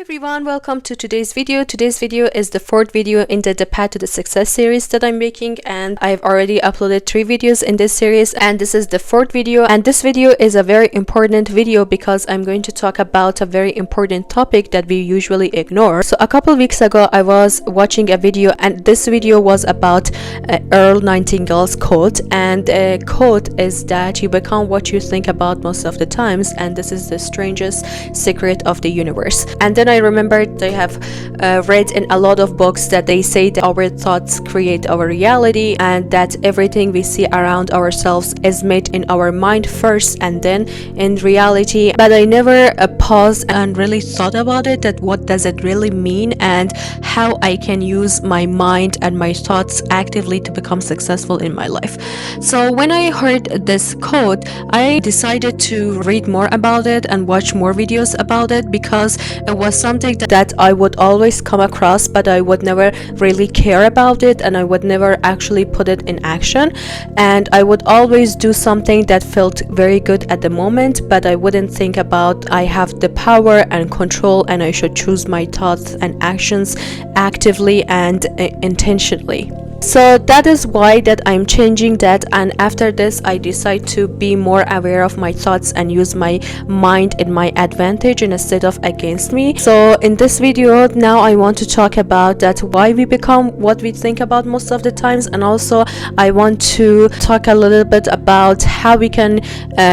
everyone, welcome to today's video. Today's video is the fourth video in the Path to the Success series that I'm making, and I've already uploaded 3 videos in this series, and this is the fourth video. And this video is a very important video because I'm going to talk about a very important topic that we usually ignore. So a couple weeks ago I was watching a video, and this video was about Earl Nightingale's quote, and the quote is that you become what you think about most of the times, and this is the strangest secret of the universe. And then I remembered I have read in a lot of books that they say that our thoughts create our reality, and that everything we see around ourselves is made in our mind first and then in reality. But I never paused and really thought about it, that what does it really mean and how I can use my mind and my thoughts actively to become successful in my life. So when I heard this quote, I decided to read more about it and watch more videos about it, because it was something that I would always come across, but I would never really care about it, and I would never actually put it in action. And I would always do something that felt very good at the moment, but I wouldn't think about I have the power and control, and I should choose my thoughts and actions actively and intentionally. So that is why that I'm changing that, and after this I decide to be more aware of my thoughts and use my mind in my advantage instead of against me. So in this video now I want to talk about that why we become what we think about most of the times, and also I want to talk a little bit about how we can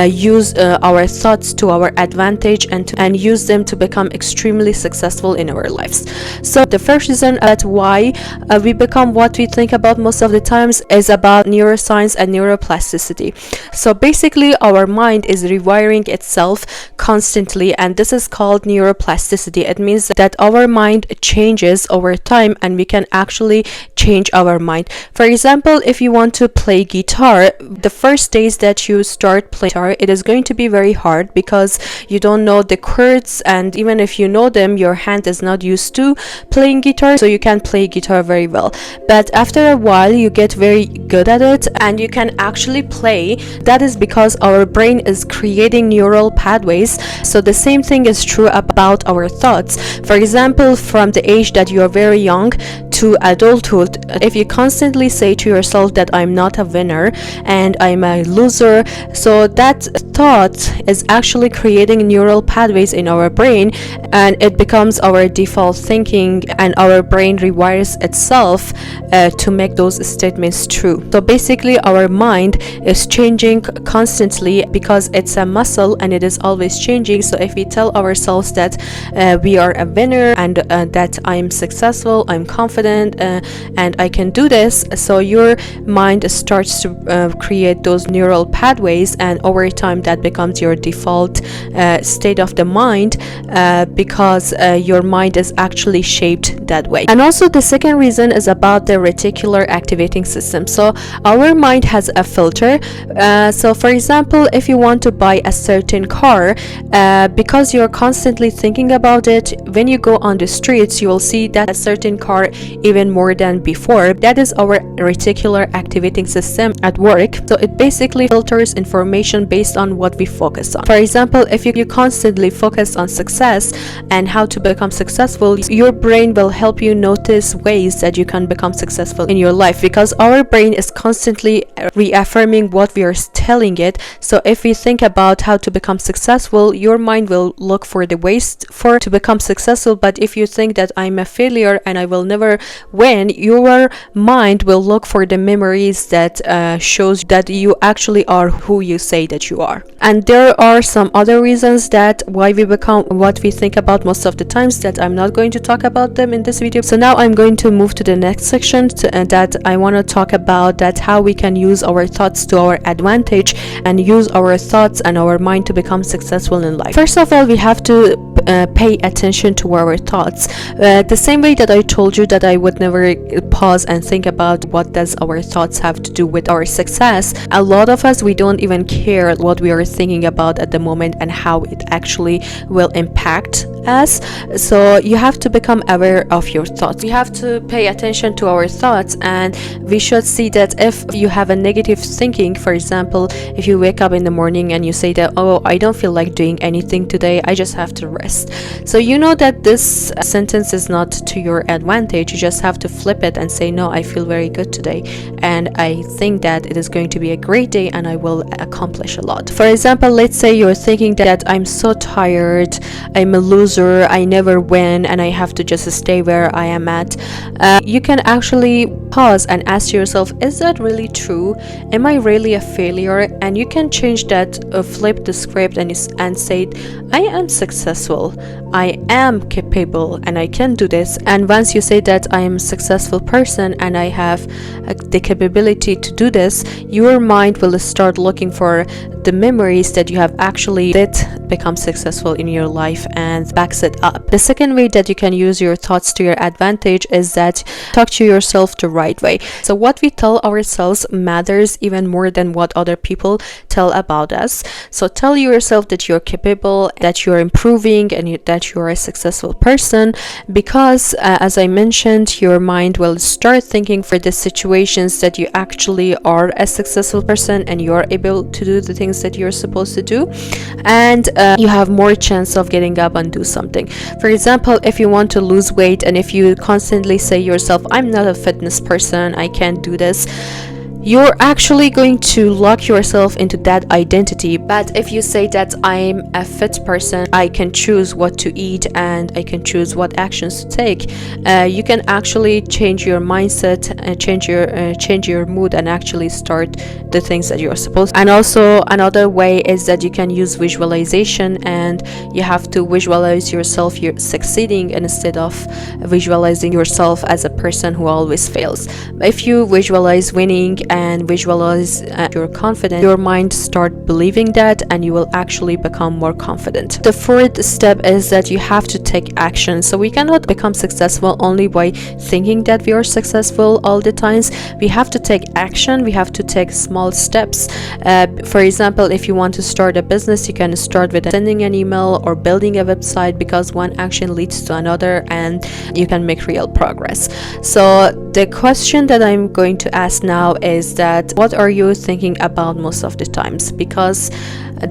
use our thoughts to our advantage and use them to become extremely successful in our lives. So the first reason that why we become what we think about most of the times is about neuroscience and neuroplasticity. So basically our mind is rewiring itself constantly, and this is called neuroplasticity. It means that our mind changes over time, and we can actually change our mind. For example, if you want to play guitar, the first days that you start playing guitar, it is going to be very hard because you don't know the chords, and even if you know them, your hand is not used to playing guitar, so you can't play guitar very well. But after a while you get very good at it and you can actually play. That is because our brain is creating neural pathways. So the same thing is true about our thoughts. For example, from the age that you are very young to adulthood, if you constantly say to yourself that I'm not a winner and I'm a loser, so that thought is actually creating neural pathways in our brain, and it becomes our default thinking, and our brain rewires itself to make those statements true. So basically our mind is changing constantly because it's a muscle and it is always changing. So if we tell ourselves that we are a winner and that I'm successful, I'm confident, and I can do this, so your mind starts to create those neural pathways, and over time that becomes your default state of the mind, because your mind is actually shaped that way. And also the second reason is about the reticular activating system. So our mind has a filter. So for example, if you want to buy a certain car, because you're constantly thinking about it, when you go on the streets you will see that a certain car even more than before. That is our reticular activating system at work. So it basically filters information based on what we focus on. For example, if you constantly focus on success and how to become successful, your brain will help you notice ways that you can become successful in your life, because our brain is constantly reaffirming what we are telling it. So if we think about how to become successful, your mind will look for the ways to become successful. But if you think that I'm a failure and I will never win, your mind will look for the memories that shows that you actually are who you say that you are. And there are some other reasons that why we become what we think about most of the times that I'm not going to talk about them in this video. So now I'm going to move to the next section that I want to talk about, that how we can use our thoughts to our advantage and use our thoughts and our mind to become successful in life. First of all, we have to pay attention to our thoughts. The same way that I told you that I would never pause and think about what does our thoughts have to do with our success, a lot of us, we don't even care what we are thinking about at the moment and how it actually will impact us. So you have to become aware of your thoughts. We have to pay attention to our thoughts, and we should see that if you have a negative thinking, for example, if you wake up in the morning and you say that, oh, I don't feel like doing anything today, I just have to rest. stressed. So you know that this sentence is not to your advantage. You just have to flip it and say, no, I feel very good today, and I think that it is going to be a great day and I will accomplish a lot. For example, let's say you're thinking that I'm so tired, I'm a loser, I never win, and I have to just stay where I am at. You can actually pause and ask yourself, is that really true? Am I really a failure? And you can change that, flip the script and say, I am successful, I am capable, and I can do this. And once you say that I am a successful person and I have the capability to do this, your mind will start looking for the memories that you have actually did become successful in your life and backs it up. The second way that you can use your thoughts to your advantage is that talk to yourself the right way. So what we tell ourselves matters even more than what other people tell about us. So tell yourself that you're capable, that you're improving, and that you're a successful person, because as I mentioned, your mind will start thinking for the situations that you actually are a successful person and you're able to do the things that you're supposed to do, and you have more chance of getting up and do something. For example, if you want to lose weight and if you constantly say yourself, I'm not a fitness person, I can't do this, you're actually going to lock yourself into that identity. But if you say that I'm a fit person, I can choose what to eat and I can choose what actions to take, you can actually change your mindset and change your mood and actually start the things that you're supposed to. And also another way is that you can use visualization, and you have to visualize yourself you're succeeding instead of visualizing yourself as a person who always fails. If you visualize winning and visualize you're confident, your mind start believing that and you will actually become more confident. The fourth step is that you have to take action. So we cannot become successful only by thinking that we are successful all the times. We have to take action. We have to take small steps. For example, if you want to start a business, you can start with sending an email or building a website, because one action leads to another and you can make real progress. So the question that I'm going to ask now is that what are you thinking about most of the times, because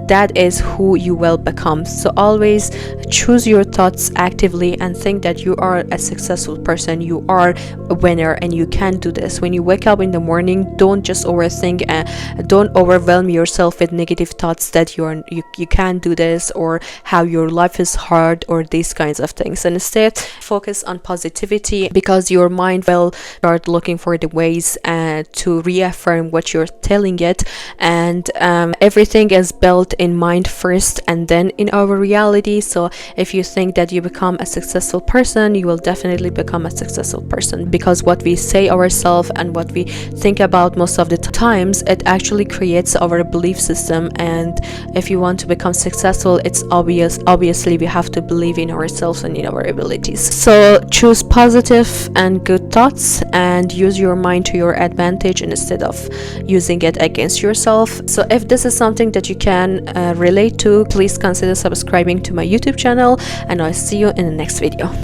that is who you will become. So always choose your thoughts actively and think that you are a successful person, you are a winner, and you can do this. When you wake up in the morning, don't just overthink and don't overwhelm yourself with negative thoughts that you can't do this or how your life is hard or these kinds of things. And instead focus on positivity, because your mind will start looking for the ways to reaffirm what you're telling it, and everything is built in mind first and then in our reality. So if you think that you become a successful person, you will definitely become a successful person, because what we say ourselves and what we think about most of the times, it actually creates our belief system. And if you want to become successful, it's obviously we have to believe in ourselves and in our abilities. So choose positive and good thoughts and use your mind to your advantage instead of using it against yourself. So if this is something that you can relate to, please consider subscribing to my YouTube channel, and I'll see you in the next video.